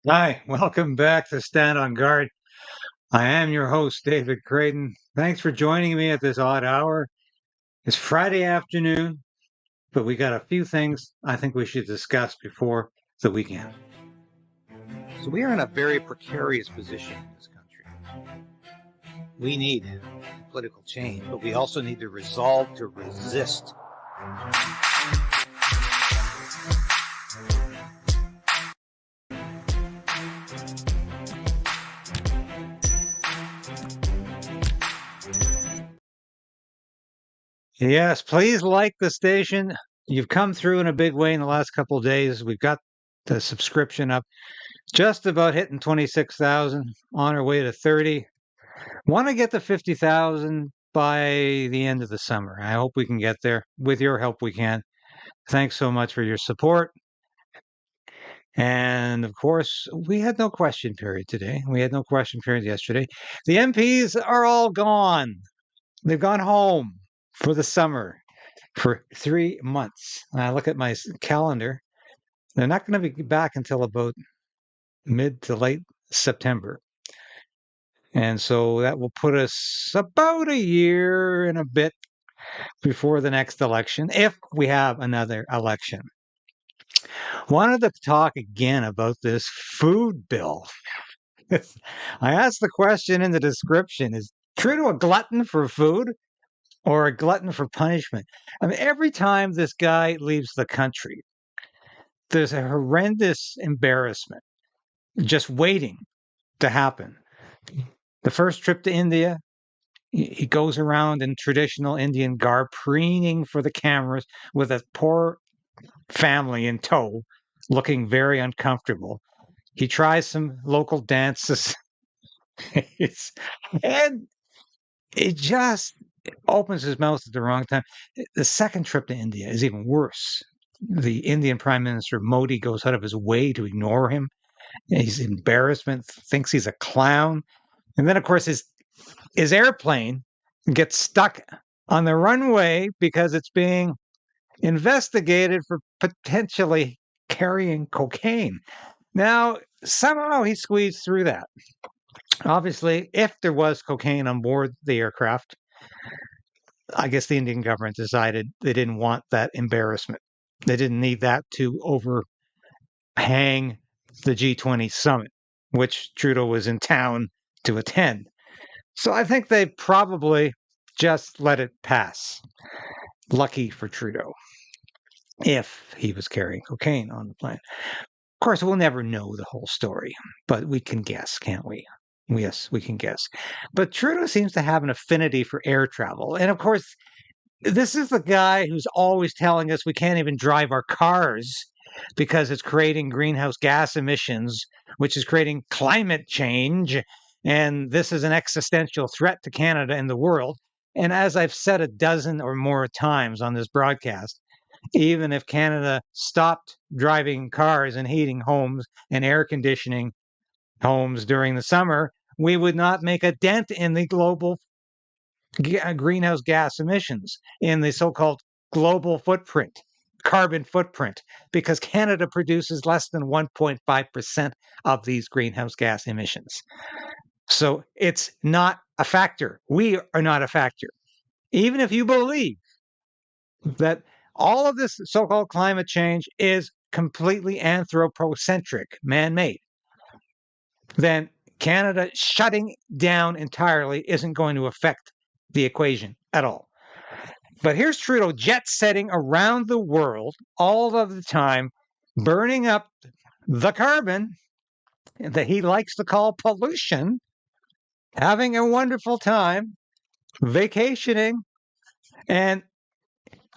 Hi, welcome back to Stand on Guard. I am your host, David Crayden. Thanks for joining me at this odd hour. It's Friday afternoon, but we got a few things I think we should discuss before the weekend. So we are in a very precarious position in this country. We need political change, but we also need the resolve to resist. Yes, please like the station. You've come through in a big way in the last couple of days. We've got the subscription up, just about hitting 26,000, on our way to 30. Want to get to 50,000 by the end of the summer. I hope we can get there. With your help, we can. Thanks so much for your support. And of course, we had no question period today. We had no question period yesterday. The MPs are all gone. They've gone home for the summer for 3 months. And I look at my calendar. They're not going to be back until about mid to late September. And so that will put us about a year and a bit before the next election, if we have another election. Wanted to talk again about this food bill. I asked the question in the description, is Trudeau a glutton for food or a glutton for punishment? I mean, every time this guy leaves the country, there's a horrendous embarrassment just waiting to happen. The first trip to India, he goes around in traditional Indian garb, preening for the cameras with a poor family in tow, looking very uncomfortable. He tries some local dances. And it just opens his mouth at the wrong time. The second trip to India is even worse. The Indian Prime Minister Modi goes out of his way to ignore him. He's embarrassment, thinks he's a clown. And then, of course, his airplane gets stuck on the runway because it's being investigated for potentially carrying cocaine. Now, somehow he squeezed through that. Obviously, if there was cocaine on board the aircraft, I guess the Indian government decided they didn't want that embarrassment. They didn't need that to overhang the G20 summit, which Trudeau was in town to attend. So I think they probably just let it pass. Lucky for Trudeau, if he was carrying cocaine on the plane. Of course, we'll never know the whole story, but we can guess, can't we? Yes, we can guess. But Trudeau seems to have an affinity for air travel. And of course, this is the guy who's always telling us we can't even drive our cars because it's creating greenhouse gas emissions, which is creating climate change. And this is an existential threat to Canada and the world. And as I've said a dozen or more times on this broadcast, even if Canada stopped driving cars and heating homes and air conditioning homes during the summer, we would not make a dent in the global greenhouse gas emissions, in the so-called global footprint, carbon footprint, because Canada produces less than 1.5% of these greenhouse gas emissions. So it's not a factor. We are not a factor. Even if you believe that all of this so-called climate change is completely anthropocentric, man-made, then Canada shutting down entirely isn't going to affect the equation at all. But here's Trudeau jet setting around the world all of the time, burning up the carbon that he likes to call pollution, having a wonderful time, vacationing, and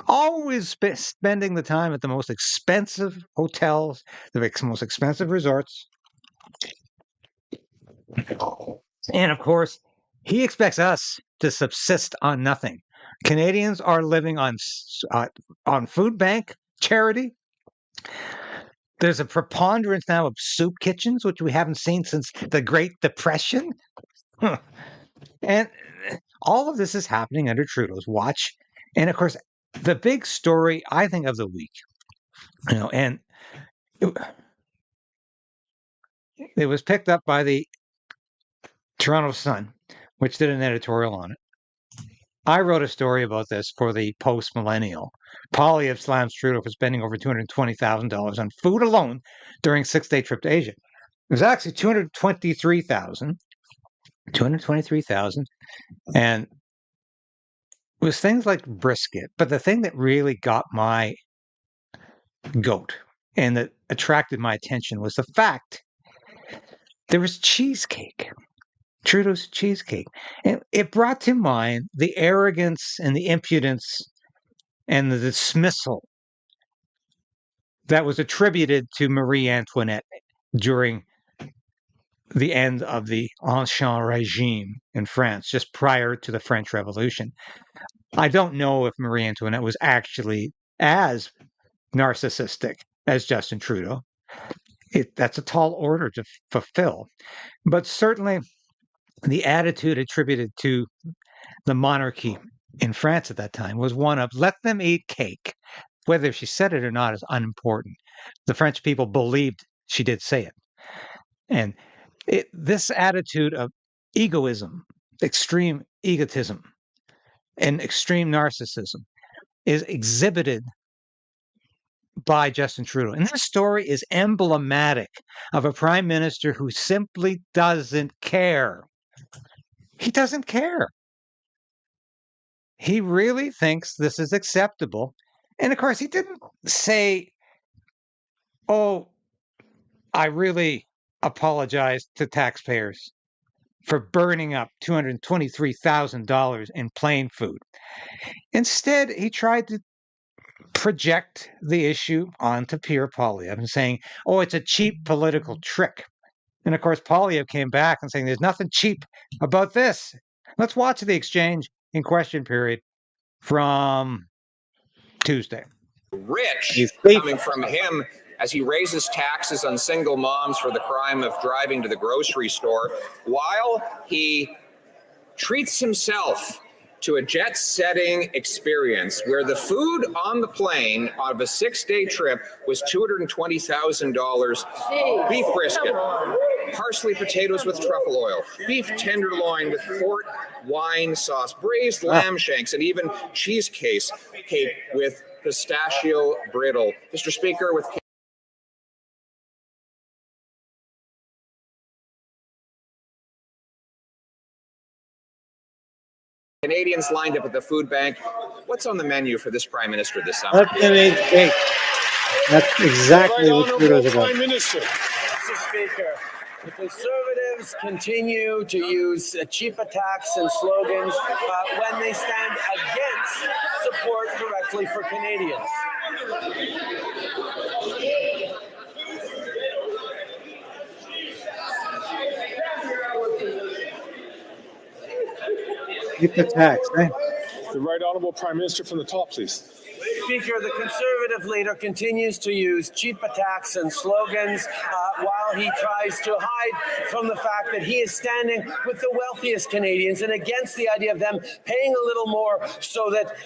always spending the time at the most expensive hotels, the most expensive resorts. And of course, he expects us to subsist on nothing. Canadians are living on food bank charity. There's a preponderance now of soup kitchens, which we haven't seen since the Great Depression. And all of this is happening under Trudeau's watch. And of course, the big story, I think, of the week, and It was picked up by the Toronto Sun, which did an editorial on it. I wrote a story about this for the Post Millennial. Poilievre slams Trudeau for spending over $220,000 on food alone during a 6-day trip to Asia. It was actually 223,000, and it was things like brisket. But the thing that really got my goat and that attracted my attention was the fact there was cheesecake. Trudeau's cheesecake. And it brought to mind the arrogance and the impudence and the dismissal that was attributed to Marie Antoinette during the end of the Ancien regime in France, just prior to the French Revolution. I don't know if Marie Antoinette was actually as narcissistic as Justin Trudeau. That's a tall order to fulfill. But certainly the attitude attributed to the monarchy in France at that time was one of let them eat cake. Whether she said it or not is unimportant. The French people believed she did say it. And this attitude of egoism, extreme egotism, and extreme narcissism is exhibited by Justin Trudeau. And this story is emblematic of a prime minister who simply doesn't care. He doesn't care. He really thinks this is acceptable. And of course, he didn't say, oh, I really apologize to taxpayers for burning up $223,000 in plain food. Instead, he tried to project the issue onto Pierre Poilievre and saying, oh, it's a cheap political trick. And of course, Poilievre came back and saying, there's nothing cheap about this. Let's watch the exchange in question period from Tuesday. Rich coming from him as he raises taxes on single moms for the crime of driving to the grocery store while he treats himself to a jet-setting experience where the food on the plane of a 6-day trip was $220,000. Beef brisket, parsley potatoes with truffle oil, beef tenderloin with port wine sauce, braised lamb shanks, and even cheesecake with pistachio brittle. Mr. Speaker, with Canadians lined up at the food bank, what's on the menu for this Prime Minister this summer? Let them eat cake. That's exactly what Trudeau's about. Prime Minister. Mr. Speaker, the Conservatives continue to use cheap attacks and slogans when they stand against support directly for Canadians. Keep the tax, eh? The Right Honourable Prime Minister from the top, please. Speaker, the Conservative leader continues to use cheap attacks and slogans while he tries to hide from the fact that he is standing with the wealthiest Canadians and against the idea of them paying a little more so that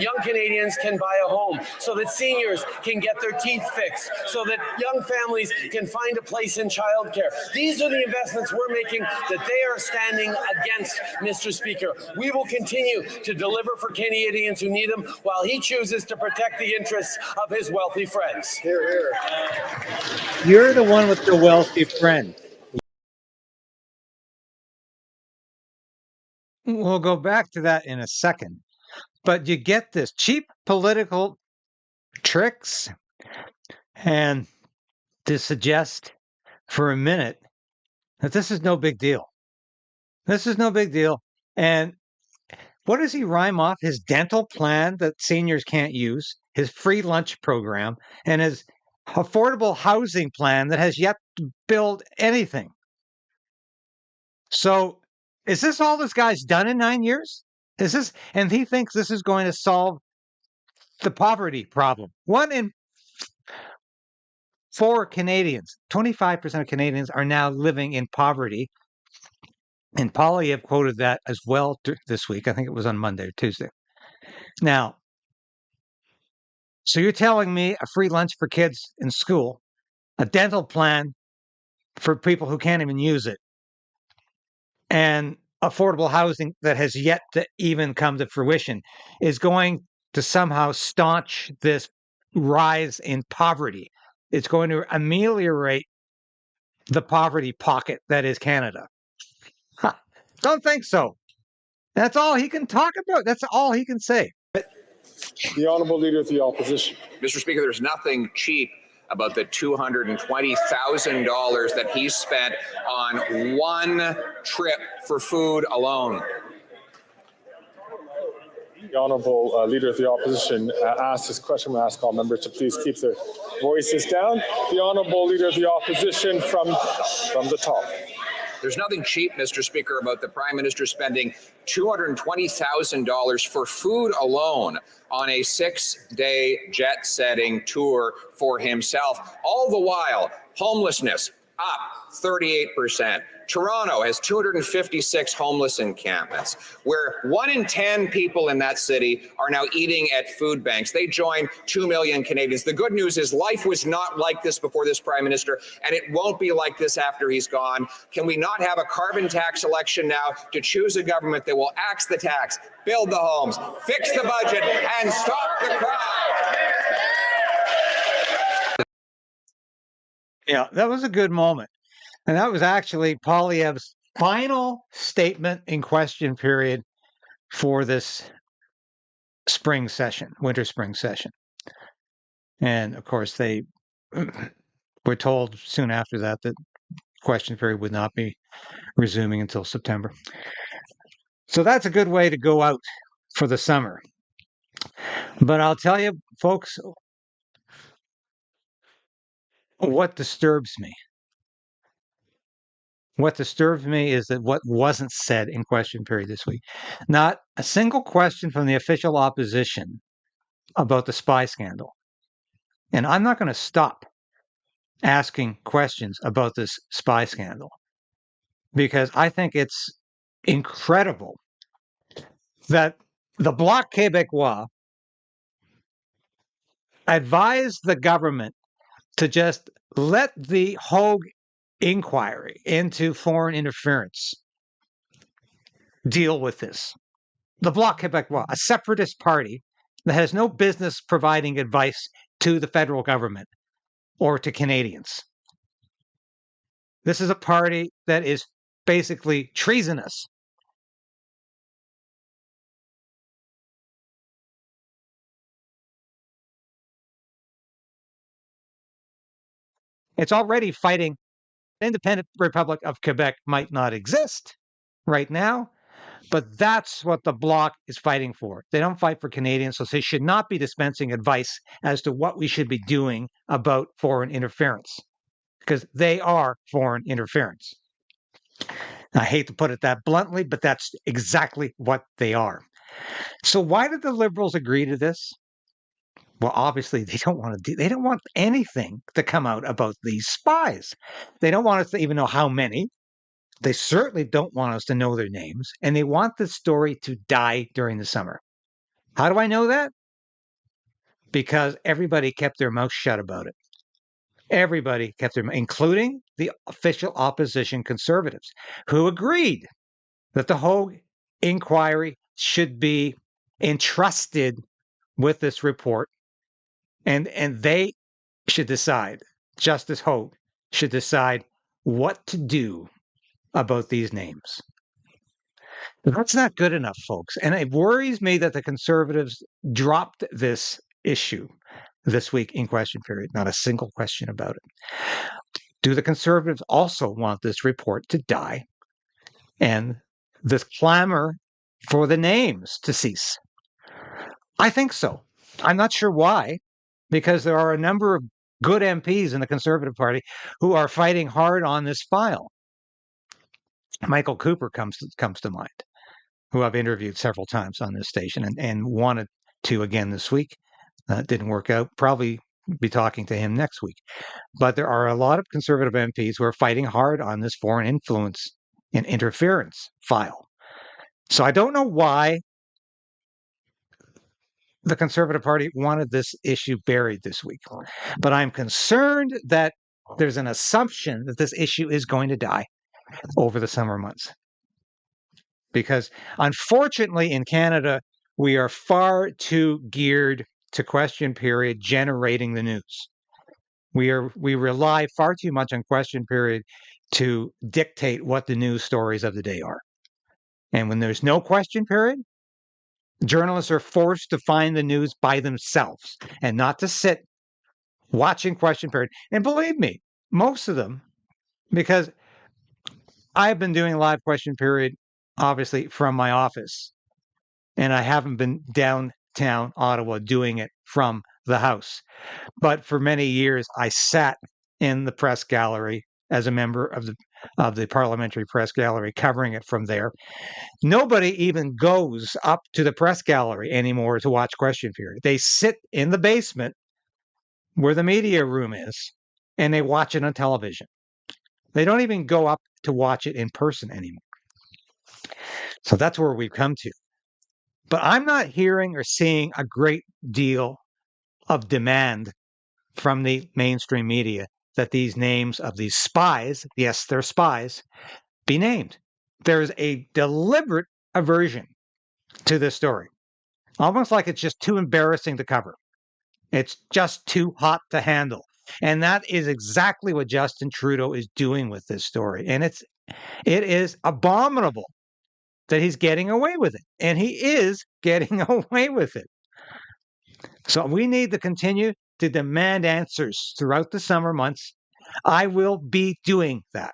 young Canadians can buy a home, so that seniors can get their teeth fixed, so that young families can find a place in childcare. These are the investments we're making that they are standing against, Mr. Speaker. We will continue to deliver for Canadians who need them while he chooses to protect the interests of his wealthy friends. Hear, hear. You're the one with the wealthy friend. We'll go back to that in a second. But you get this cheap political tricks and to suggest for a minute that this is no big deal. This is no big deal. And what does he rhyme off? His dental plan that seniors can't use, his free lunch program, and his affordable housing plan that has yet to build anything. So is this all this guy's done in 9 years? And he thinks this is going to solve the poverty problem. 1 in 4 Canadians, 25% of Canadians are now living in poverty. And Poilievre quoted that as well this week. I think it was on Monday or Tuesday. Now, so you're telling me a free lunch for kids in school, a dental plan for people who can't even use it, and affordable housing that has yet to even come to fruition is going to somehow staunch this rise in poverty. It's going to ameliorate the poverty pocket that is Canada. Don't think so. That's all he can talk about. That's all he can say. The Honourable Leader of the Opposition. Mr. Speaker, there's nothing cheap about the $220,000 that he spent on one trip for food alone. The Honourable Leader of the Opposition asked this question. We'll ask all members to please keep their voices down. The Honourable Leader of the Opposition from the top. There's nothing cheap, Mr. Speaker, about the Prime Minister spending $220,000 for food alone on a 6-day jet-setting tour for himself. All the while, homelessness up 38%. Toronto has 256 homeless encampments, where 1 in 10 people in that city are now eating at food banks. They join 2 million Canadians. The good news is life was not like this before this Prime Minister, and it won't be like this after he's gone. Can we not have a carbon tax election now to choose a government that will axe the tax, build the homes, fix the budget, and stop the crime? Yeah, that was a good moment. And that was actually Poilievre's final statement in question period for this spring session, winter-spring session. And of course, they were told soon after that that question period would not be resuming until September. So that's a good way to go out for the summer. But I'll tell you, folks, what disturbs me. What disturbs me is that what wasn't said in question period this week. Not a single question from the official opposition about the spy scandal. And I'm not going to stop asking questions about this spy scandal because I think it's incredible that the Bloc Québécois advised the government to just let the Hogue inquiry into foreign interference deal with this. The Bloc Québécois, a separatist party that has no business providing advice to the federal government or to Canadians. This is a party that is basically treasonous. It's already fighting. The independent Republic of Quebec might not exist right now, but that's what the Bloc is fighting for. They don't fight for Canadians, so they should not be dispensing advice as to what we should be doing about foreign interference, because they are foreign interference. I hate to put it that bluntly, but that's exactly what they are. So why did the Liberals agree to this? Well, obviously, they don't want anything to come out about these spies. They don't want us to even know how many. They certainly don't want us to know their names, and they want the story to die during the summer. How do I know that? Because everybody kept their mouth shut about it. Everybody kept their mouth, including the official opposition Conservatives, who agreed that the Hogue inquiry should be entrusted with this report, and they should decide, Justice Hogue should decide what to do about these names. But that's not good enough, folks. And it worries me that the Conservatives dropped this issue this week in question period. Not a single question about it. Do the Conservatives also want this report to die and this clamor for the names to cease? I think so. I'm not sure why, because there are a number of good MPs in the Conservative Party who are fighting hard on this file. Michael Cooper comes to mind, who I've interviewed several times on this station and wanted to again this week. Didn't work out. Probably be talking to him next week. But there are a lot of Conservative MPs who are fighting hard on this foreign influence and interference file. So I don't know why the Conservative Party wanted this issue buried this week. But I'm concerned that there's an assumption that this issue is going to die over the summer months. Because unfortunately in Canada, we are far too geared to question period generating the news. We rely far too much on question period to dictate what the news stories of the day are. And when there's no question period, journalists are forced to find the news by themselves and not to sit watching question period. And believe me, most of them, because I've been doing live question period, obviously, from my office, and I haven't been downtown Ottawa doing it from the house. But for many years, I sat in the press gallery as a member of the parliamentary press gallery, covering it from there. Nobody even goes up to the press gallery anymore to watch question period. They sit in the basement where the media room is, and they watch it on television. They don't even go up to watch it in person anymore. So that's where we've come to. But I'm not hearing or seeing a great deal of demand from the mainstream media that these names of these spies, yes, they're spies, be named. There's a deliberate aversion to this story, almost like it's just too embarrassing to cover. It's just too hot to handle. And that is exactly what Justin Trudeau is doing with this story. And it is abominable that he's getting away with it. And he is getting away with it. So we need to continue to demand answers throughout the summer months. I will be doing that.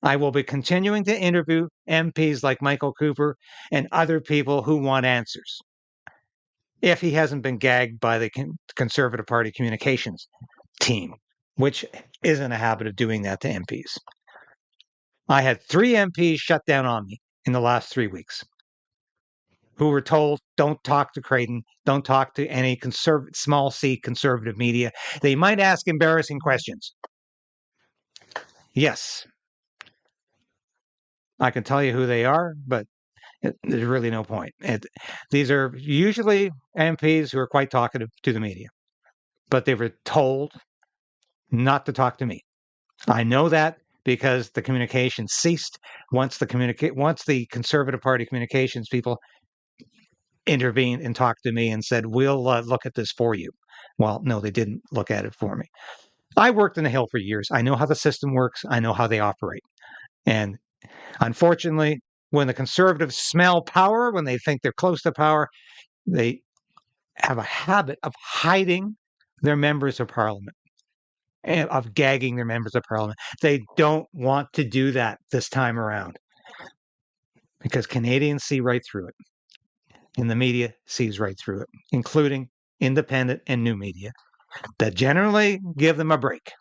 I will be continuing to interview MPs like Michael Cooper and other people who want answers, if he hasn't been gagged by the Conservative Party communications team, which is in a habit of doing that to MPs. I had 3 MPs shut down on me in the last 3 weeks who were told, don't talk to Crayden, don't talk to any small c conservative media. They might ask embarrassing questions. Yes, I can tell you who they are, but there's really no point. These are usually MPs who are quite talkative to the media, but they were told not to talk to me. I know that because the communication ceased once the Conservative Party communications people intervened and talked to me and said, we'll look at this for you. Well, no, they didn't look at it for me. I worked in the Hill for years. I know how the system works. I know how they operate. And unfortunately, when the Conservatives smell power, when they think they're close to power, they have a habit of hiding their members of parliament and of gagging their members of parliament. They don't want to do that this time around because Canadians see right through it. And the media sees right through it, including independent and new media that generally give them a break.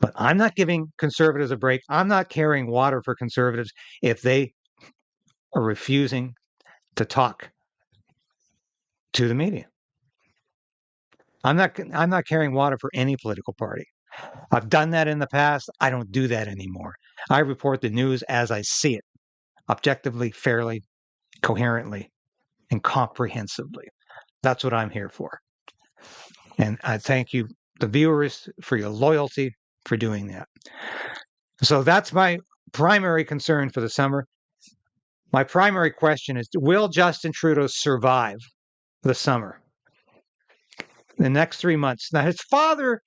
But I'm not giving conservatives a break. I'm not carrying water for conservatives if they are refusing to talk to the media. I'm not carrying water for any political party. I've done that in the past. I don't do that anymore. I report the news as I see it, objectively, fairly, coherently, and comprehensively. That's what I'm here for. And I thank you, the viewers, for your loyalty for doing that. So that's my primary concern for the summer. My primary question is, will Justin Trudeau survive the summer? The next 3 months. Now, his father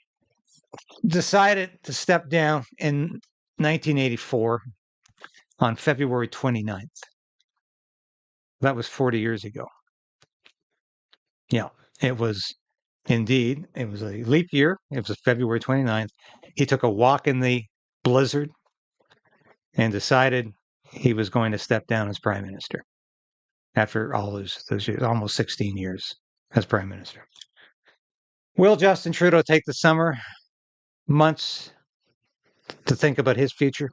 decided to step down in 1984 on February 29th. That was 40 years ago. Yeah, it was indeed. It was a leap year. It was February 29th. He took a walk in the blizzard and decided he was going to step down as prime minister after all those years, almost 16 years as prime minister. Will Justin Trudeau take the summer months to think about his future?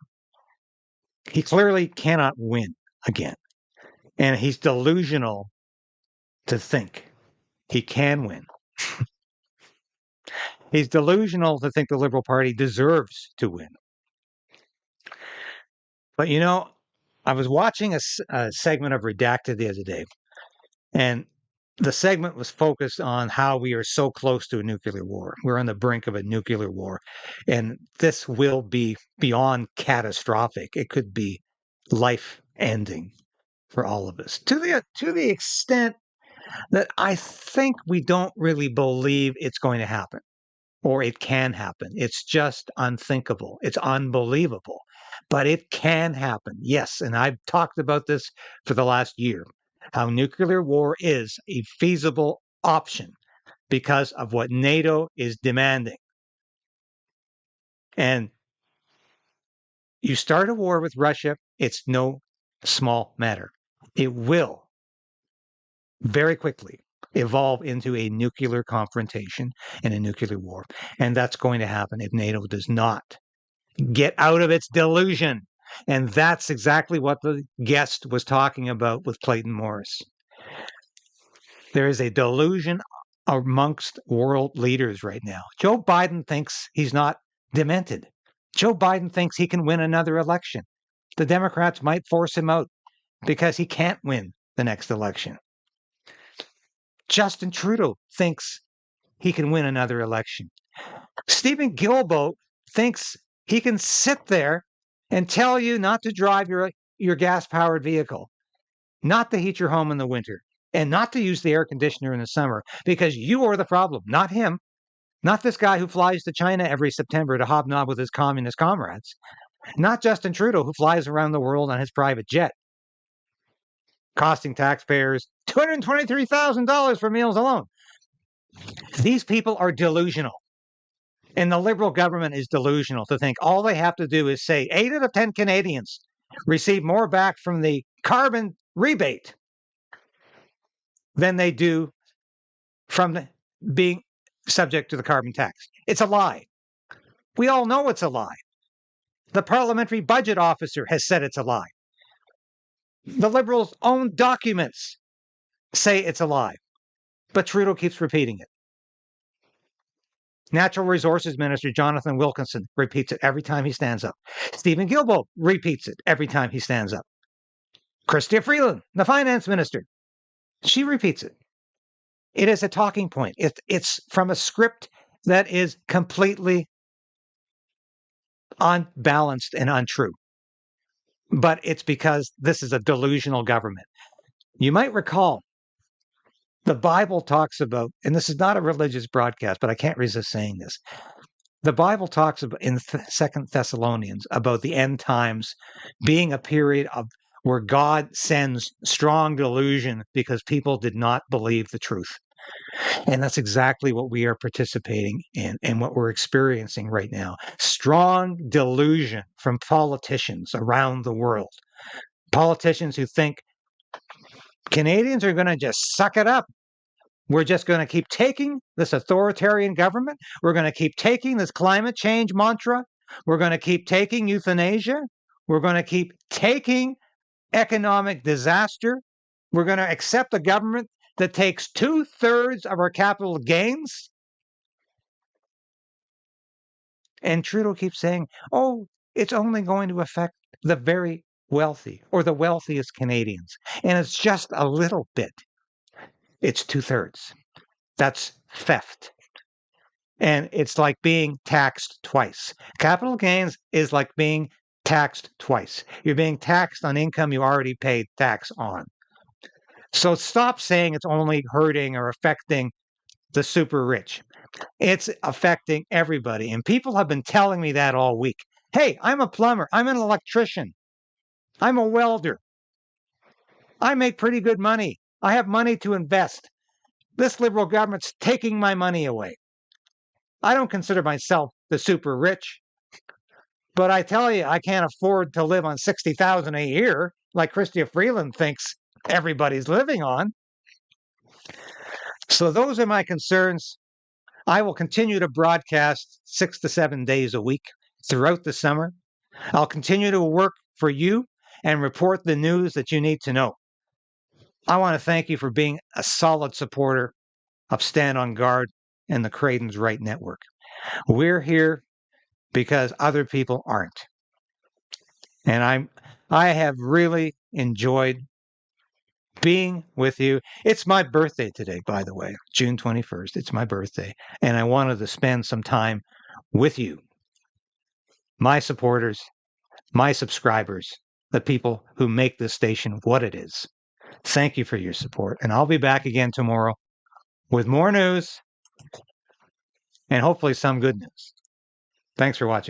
He clearly cannot win again. And he's delusional to think he can win. He's delusional to think the Liberal Party deserves to win. But you know, I was watching a segment of Redacted the other day, and the segment was focused on how we are so close to a nuclear war. We're on the brink of a nuclear war. And this will be beyond catastrophic. It could be life ending for all of us. To the extent that I think we don't really believe it's going to happen or it can happen. It's just unthinkable. It's unbelievable. But it can happen. Yes. And I've talked about this for the last year, how nuclear war is a feasible option because of what NATO is demanding. And you start a war with Russia, it's no small matter. It will very quickly evolve into a nuclear confrontation and a nuclear war. And that's going to happen if NATO does not get out of its delusion. And that's exactly what the guest was talking about with Clayton Morris. There is a delusion amongst world leaders right now. Joe Biden thinks he's not demented. Joe Biden thinks he can win another election. The Democrats might force him out because he can't win the next election. Justin Trudeau thinks he can win another election. Stephen Guilbeault thinks he can sit there and tell you not to drive your gas-powered vehicle, not to heat your home in the winter, and not to use the air conditioner in the summer because you are the problem, not him, not this guy who flies to China every September to hobnob with his communist comrades, not Justin Trudeau who flies around the world on his private jet, costing taxpayers $223,000 for meals alone. These people are delusional. And the Liberal government is delusional to think all they have to do is say 8 out of 10 Canadians receive more back from the carbon rebate than they do from being subject to the carbon tax. It's a lie. We all know it's a lie. The Parliamentary Budget Officer has said it's a lie. The Liberals' own documents say it's a lie. But Trudeau keeps repeating it. Natural Resources Minister Jonathan Wilkinson repeats it every time he stands up. Stephen Guilbeault repeats it every time he stands up. Chrystia Freeland, the Finance Minister, she repeats it. It is a talking point. It's from a script that is completely unbalanced and untrue. But it's because this is a delusional government. You might recall the Bible talks about, and this is not a religious broadcast, but I can't resist saying this. The Bible talks about in 2 Thessalonians about the end times being a period of where God sends strong delusion because people did not believe the truth. And that's exactly what we are participating in and what we're experiencing right now. Strong delusion from politicians around the world. Politicians who think Canadians are going to just suck it up. We're just going to keep taking this authoritarian government. We're going to keep taking this climate change mantra. We're going to keep taking euthanasia. We're going to keep taking economic disaster. We're going to accept a government that takes 2/3 of our capital gains. And Trudeau keeps saying, oh, it's only going to affect the very wealthy or the wealthiest Canadians. And it's just a little bit. It's 2/3. That's theft. And it's like being taxed twice. Capital gains is like being taxed twice. You're being taxed on income you already paid tax on. So stop saying it's only hurting or affecting the super rich. It's affecting everybody. And people have been telling me that all week. Hey, I'm a plumber. I'm an electrician. I'm a welder. I make pretty good money. I have money to invest. This Liberal government's taking my money away. I don't consider myself the super rich, but I tell you, I can't afford to live on $60,000 a year like Chrystia Freeland thinks everybody's living on. So those are my concerns. I will continue to broadcast 6 to 7 days a week throughout the summer. I'll continue to work for you and report the news that you need to know. I want to thank you for being a solid supporter of Stand on Guard and the KRAYDEN'S Right Network. We're here because other people aren't. And I have really enjoyed being with you. It's my birthday today, by the way, June 21st. It's my birthday. And I wanted to spend some time with you, my supporters, my subscribers, the people who make this station what it is. Thank you for your support. And I'll be back again tomorrow with more news and hopefully some good news. Thanks for watching.